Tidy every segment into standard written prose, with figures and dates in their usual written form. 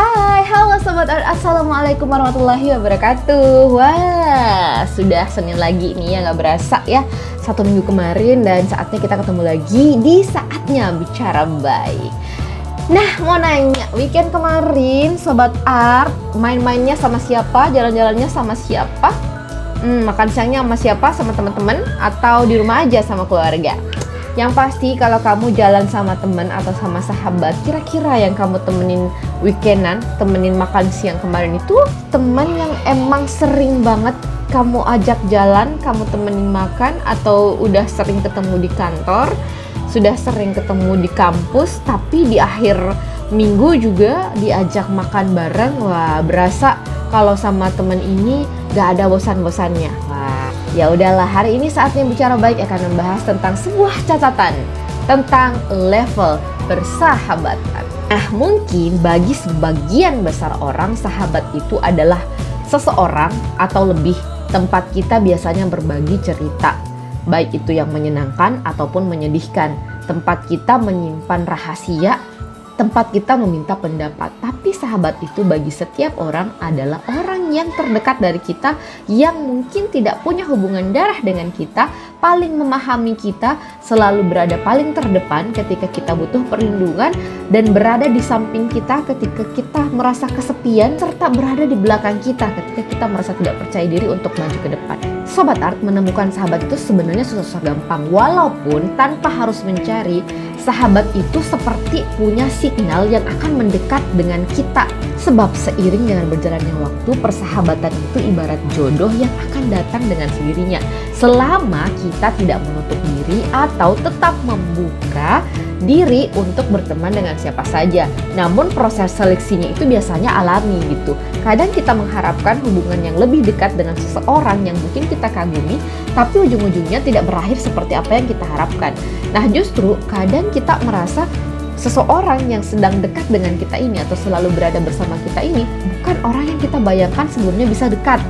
Hai, halo Sobat Art, Assalamualaikum warahmatullahi wabarakatuh. Wah, sudah Senin lagi nih ya, gak berasa ya. 1 minggu kemarin dan saatnya kita ketemu lagi di Saatnya Bicara Baik. Nah, mau nanya, weekend kemarin Sobat Art main-mainnya sama siapa? Jalan-jalannya sama siapa? Makan siangnya sama siapa? Sama teman-teman? Atau di rumah aja sama keluarga? Yang pasti kalau kamu jalan sama teman atau sama sahabat, kira-kira yang kamu temenin weekendan, temenin makan siang kemarin itu teman yang emang sering banget kamu ajak jalan, kamu temenin makan, atau udah sering ketemu di kantor, sudah sering ketemu di kampus, tapi di akhir minggu juga diajak makan bareng. Wah, berasa kalau sama temen ini gak ada bosan-bosannya. Wah, ya udahlah, hari ini Saatnya Bicara Baik akan membahas tentang sebuah catatan tentang level persahabatan. Nah, mungkin bagi sebagian besar orang, sahabat itu adalah seseorang atau lebih tempat kita biasanya berbagi cerita, baik itu yang menyenangkan ataupun menyedihkan. Tempat kita menyimpan rahasia, tempat kita meminta pendapat. Tapi sahabat itu bagi setiap orang adalah orang yang terdekat dari kita, yang mungkin tidak punya hubungan darah dengan kita, paling memahami kita, selalu berada paling terdepan ketika kita butuh perlindungan, dan berada di samping kita ketika kita merasa kesepian, serta berada di belakang kita ketika kita merasa tidak percaya diri untuk maju ke depan. Sobat Art, menemukan sahabat itu sebenarnya susah gampang, walaupun tanpa harus mencari. Sahabat itu seperti punya signal yang akan mendekat dengan kita. Sebab seiring dengan berjalannya waktu, persahabatan itu ibarat jodoh yang akan datang dengan sendirinya, selama kita tidak menutup diri atau tetap membuka diri untuk berteman dengan siapa saja. Namun proses seleksinya itu biasanya alami gitu. Kadang kita mengharapkan hubungan yang lebih dekat dengan seseorang yang mungkin kita kagumi, tapi ujung-ujungnya tidak berakhir seperti apa yang kita harapkan. Nah, justru kadang kita merasa seseorang yang sedang dekat dengan kita ini atau selalu berada bersama kita ini bukan orang yang kita bayangkan sebelumnya bisa dekat.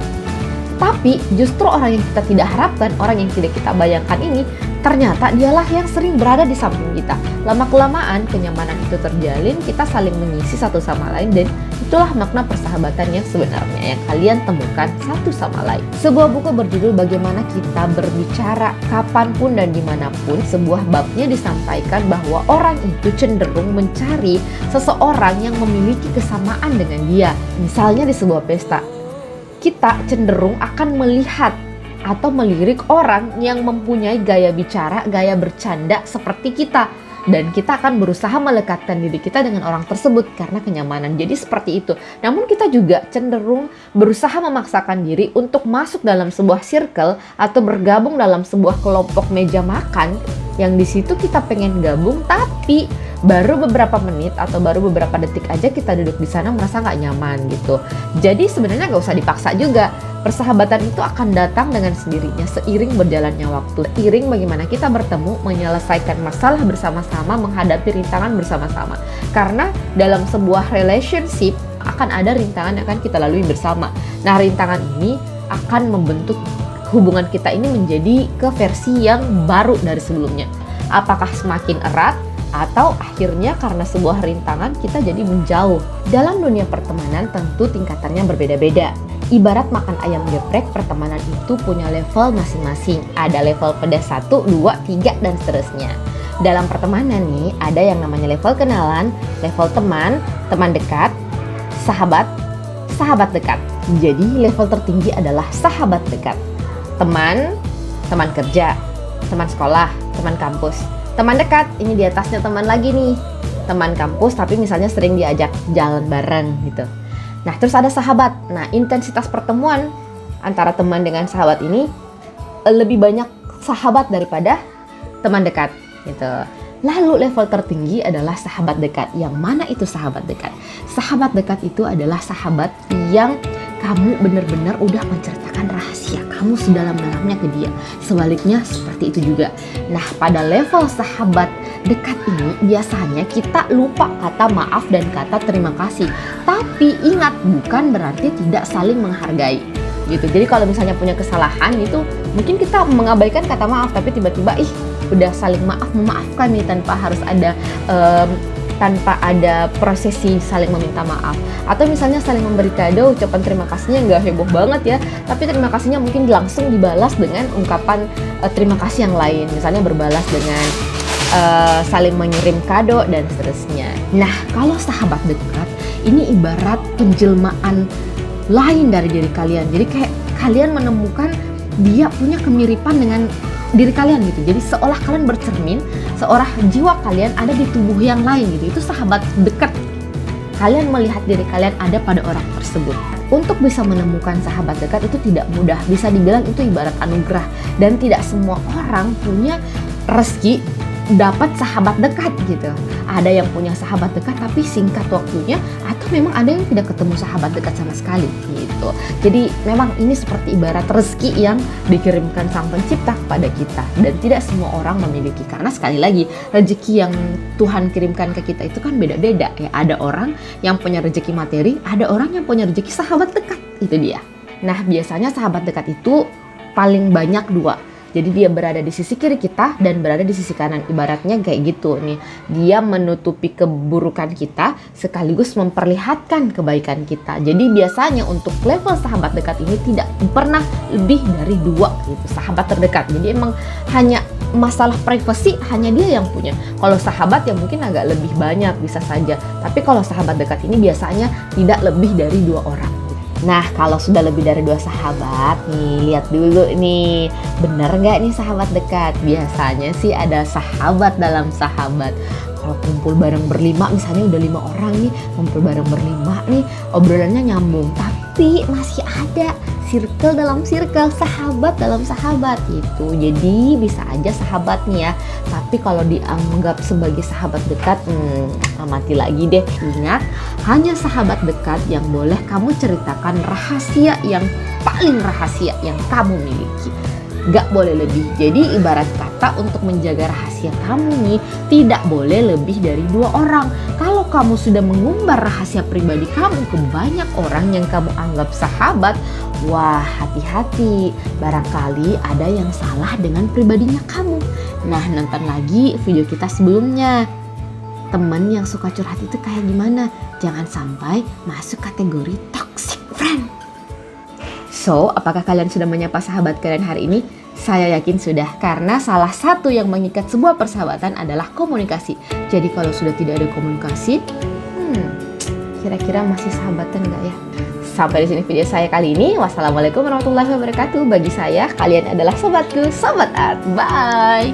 Tapi justru orang yang kita tidak harapkan, orang yang tidak kita bayangkan ini, ternyata dialah yang sering berada di samping kita. Lama-kelamaan kenyamanan itu terjalin, kita saling mengisi satu sama lain, dan itulah makna persahabatan yang sebenarnya yang kalian temukan satu sama lain. Sebuah buku berjudul Bagaimana Kita Berbicara Kapanpun dan Dimanapun, sebuah babnya disampaikan bahwa orang itu cenderung mencari seseorang yang memiliki kesamaan dengan dia. Misalnya di sebuah pesta, kita cenderung akan melihat atau melirik orang yang mempunyai gaya bicara, gaya bercanda seperti kita. Dan kita akan berusaha melekatkan diri kita dengan orang tersebut karena kenyamanan. Jadi seperti itu. Namun kita juga cenderung berusaha memaksakan diri untuk masuk dalam sebuah circle atau bergabung dalam sebuah kelompok meja makan yang di situ kita pengen gabung, tapi baru beberapa menit atau baru beberapa detik aja kita duduk di sana merasa nggak nyaman gitu. Jadi sebenarnya nggak usah dipaksa juga. Persahabatan itu akan datang dengan sendirinya seiring berjalannya waktu, seiring bagaimana kita bertemu, menyelesaikan masalah bersama-sama, menghadapi rintangan bersama-sama. Karena dalam sebuah relationship akan ada rintangan yang akan kita lalui bersama. Nah, rintangan ini akan membentuk hubungan kita ini menjadi ke versi yang baru dari sebelumnya. Apakah semakin erat, atau akhirnya karena sebuah rintangan kita jadi menjauh. Dalam dunia pertemanan tentu tingkatannya berbeda-beda. Ibarat makan ayam geprek, pertemanan itu punya level masing-masing. Ada level pedas 1, 2, 3, dan seterusnya. Dalam pertemanan nih, ada yang namanya level kenalan, level teman, teman dekat, sahabat, sahabat dekat. Jadi level tertinggi adalah sahabat dekat. Teman, teman kerja, teman sekolah, teman kampus. Teman dekat, ini di atasnya teman lagi nih. Teman kampus tapi misalnya sering diajak jalan bareng gitu. Nah, terus ada sahabat. Nah, intensitas pertemuan antara teman dengan sahabat ini lebih banyak sahabat daripada teman dekat gitu. Lalu level tertinggi adalah sahabat dekat. Yang mana itu sahabat dekat? Sahabat dekat itu adalah sahabat yang kamu benar-benar udah menceritakan rahasia kamu sedalam-dalamnya ke dia. Sebaliknya seperti itu juga. Nah, pada level sahabat dekat ini biasanya kita lupa kata maaf dan kata terima kasih. Tapi ingat, bukan berarti tidak saling menghargai gitu. Jadi kalau misalnya punya kesalahan itu mungkin kita mengabaikan kata maaf, tapi tiba-tiba udah saling maaf memaafkan nih tanpa harus ada tanpa ada prosesi saling meminta maaf. Atau misalnya saling memberi kado, ucapan terima kasihnya nggak heboh banget ya, tapi terima kasihnya mungkin langsung dibalas dengan ungkapan terima kasih yang lain. Misalnya berbalas dengan saling mengirim kado dan seterusnya. Nah, kalau sahabat dekat ini ibarat penjelmaan lain dari diri kalian. Jadi kayak kalian menemukan dia punya kemiripan dengan diri kalian gitu. Jadi seolah kalian bercermin, seolah jiwa kalian ada di tubuh yang lain gitu. Itu sahabat dekat. Kalian melihat diri kalian ada pada orang tersebut. Untuk bisa menemukan sahabat dekat itu tidak mudah. Bisa dibilang itu ibarat anugerah. Dan tidak semua orang punya rezeki dapat sahabat dekat gitu. Ada yang punya sahabat dekat tapi singkat waktunya, atau memang ada yang tidak ketemu sahabat dekat sama sekali gitu. Jadi memang ini seperti ibarat rezeki yang dikirimkan Sang Pencipta kepada kita, dan tidak semua orang memiliki. Karena sekali lagi rezeki yang Tuhan kirimkan ke kita itu kan beda-beda ya. Ada orang yang punya rezeki materi, ada orang yang punya rezeki sahabat dekat. Itu dia. Nah, biasanya sahabat dekat itu paling banyak dua. Jadi dia berada di sisi kiri kita dan berada di sisi kanan. Ibaratnya kayak gitu nih. Dia menutupi keburukan kita sekaligus memperlihatkan kebaikan kita. Jadi biasanya untuk level sahabat dekat ini tidak pernah lebih dari 2 gitu, sahabat terdekat. Jadi emang hanya masalah privasi hanya dia yang punya. Kalau sahabat ya mungkin agak lebih banyak bisa saja. Tapi kalau sahabat dekat ini biasanya tidak lebih dari 2 orang. Nah, kalau sudah lebih dari 2 sahabat nih, lihat dulu nih, bener nggak nih sahabat dekat? Biasanya sih ada sahabat dalam sahabat. Kalau kumpul bareng berlima, misalnya udah 5 orang nih, kumpul bareng berlima nih, obrolannya nyambung. Tapi masih ada circle dalam circle, sahabat dalam sahabat itu. Jadi bisa aja sahabat nih ya. Tapi kalau dianggap sebagai sahabat dekat, mati lagi deh. Ingat, hanya sahabat dekat yang boleh kamu ceritakan rahasia yang paling rahasia yang kamu miliki. Gak boleh lebih. Jadi ibarat kata untuk menjaga rahasia kamu nih, tidak boleh lebih dari 2 orang. Kalau kamu sudah mengumbar rahasia pribadi kamu ke banyak orang yang kamu anggap sahabat, wah hati-hati, barangkali ada yang salah dengan pribadinya kamu. Nah, nonton lagi video kita sebelumnya. Teman yang suka curhat itu kayak gimana? Jangan sampai masuk kategori toxic friend. So, apakah kalian sudah menyapa sahabat kalian hari ini? Saya yakin sudah, karena salah satu yang mengikat sebuah persahabatan adalah komunikasi. Jadi kalau sudah tidak ada komunikasi, kira-kira masih sahabatan nggak ya? Sampai di sini video saya kali ini. Wassalamualaikum warahmatullahi wabarakatuh. Bagi saya, kalian adalah sobatku, sobat art. Bye!